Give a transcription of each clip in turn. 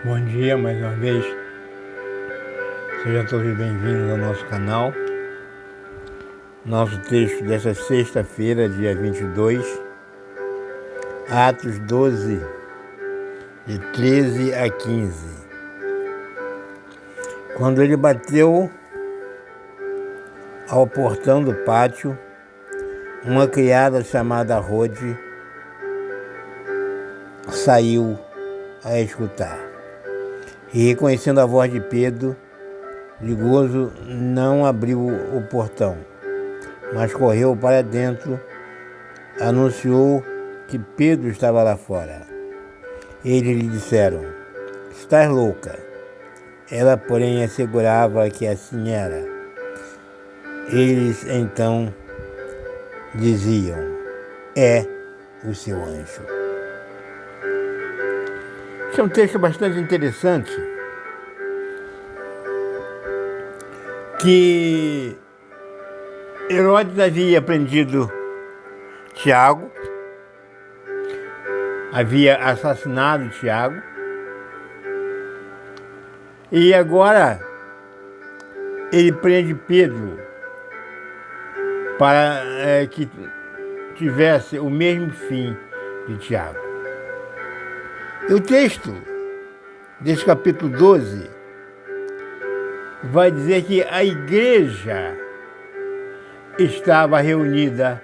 Bom dia mais uma vez, sejam todos bem-vindos ao nosso canal. Nosso texto desta sexta-feira, dia 22, Atos 12, de 13 a 15. Quando ele bateu ao portão do pátio, uma criada chamada Rode saiu a escutar. E reconhecendo a voz de Pedro, de gozo não abriu o portão, mas correu para dentro, anunciou que Pedro estava lá fora. Eles lhe disseram: "Estás louca?" Ela, porém, assegurava que assim era. Eles então diziam: "É o seu anjo." Esse é um texto bastante interessante, que Herodes havia prendido Tiago, havia assassinado Tiago, e agora ele prende Pedro para que tivesse o mesmo fim de Tiago. E o texto desse capítulo 12 vai dizer que a igreja estava reunida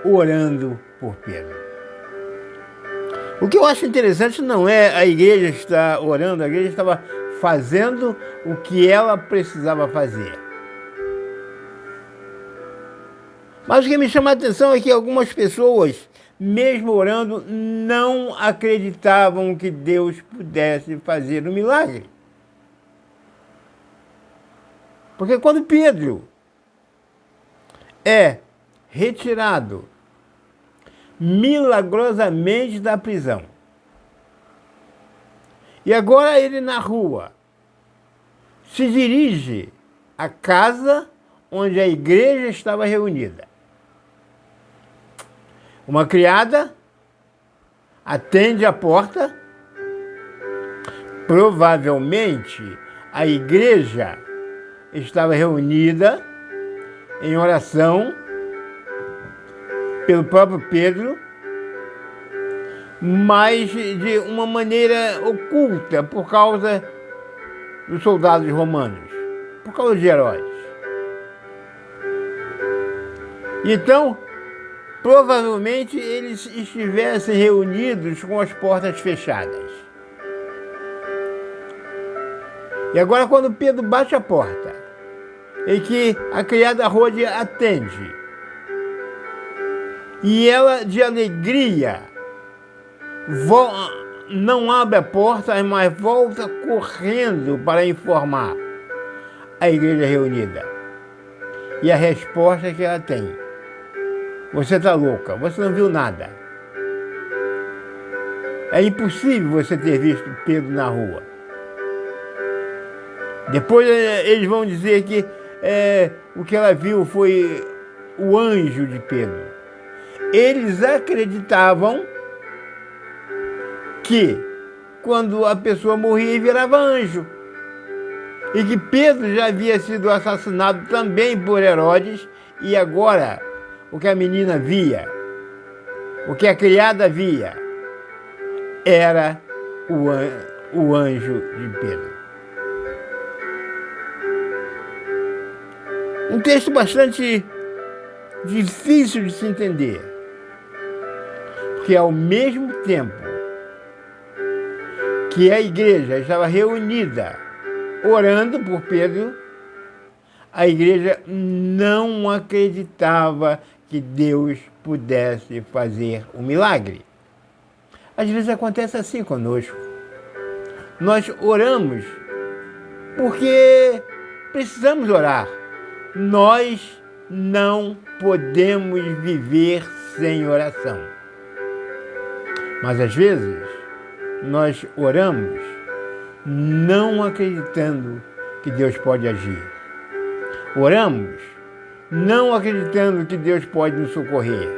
orando por Pedro. O que eu acho interessante não é a igreja estar orando, a igreja estava fazendo o que ela precisava fazer. Mas o que me chama a atenção é que algumas pessoas, mesmo orando, não acreditavam que Deus pudesse fazer um milagre. Porque quando Pedro é retirado milagrosamente da prisão, e agora ele na rua se dirige à casa onde a igreja estava reunida. Uma criada atende a porta. Provavelmente a igreja estava reunida em oração pelo próprio Pedro, mas de uma maneira oculta por causa dos soldados romanos, por causa de Herodes. Então, provavelmente eles estivessem reunidos com as portas fechadas. E agora, quando Pedro bate a porta, e que a criada Rode atende, e ela, de alegria, não abre a porta, mas volta correndo para informar a igreja reunida. E a resposta que ela tem: "Você está louca, você não viu nada. É impossível você ter visto Pedro na rua." Depois eles vão dizer que o que ela viu foi o anjo de Pedro. Eles acreditavam que quando a pessoa morria virava anjo, e que Pedro já havia sido assassinado também por Herodes, e agora o que a menina via, o que a criada via, era o anjo de Pedro. Um texto bastante difícil de se entender, porque ao mesmo tempo que a igreja estava reunida orando por Pedro, a igreja não acreditava que Deus pudesse fazer um milagre. Às vezes acontece assim conosco. Nós oramos porque precisamos orar. Nós não podemos viver sem oração. Mas às vezes nós oramos não acreditando que Deus pode agir. Oramos não acreditando que Deus pode nos socorrer.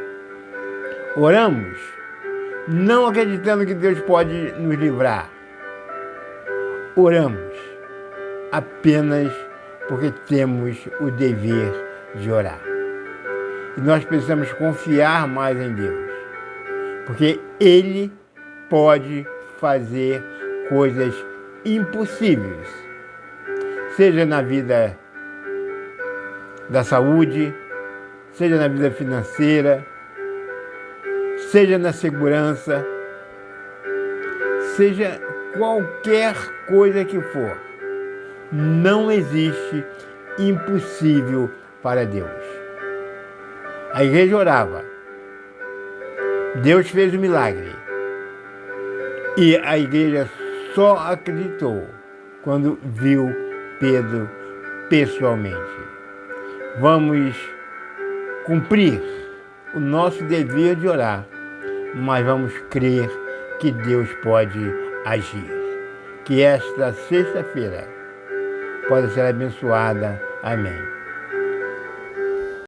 Oramos não acreditando que Deus pode nos livrar. oramos apenas porque temos o dever de orar. E nós precisamos confiar mais em Deus, porque Ele pode fazer coisas impossíveis, seja na vida da saúde, seja na vida financeira, seja na segurança, seja qualquer coisa que for. Não existe impossível para Deus. A igreja orava, Deus fez o milagre, e a igreja só acreditou quando viu Pedro pessoalmente. Vamos cumprir o nosso dever de orar, mas vamos crer que Deus pode agir. Que esta sexta-feira pode ser abençoada. Amém.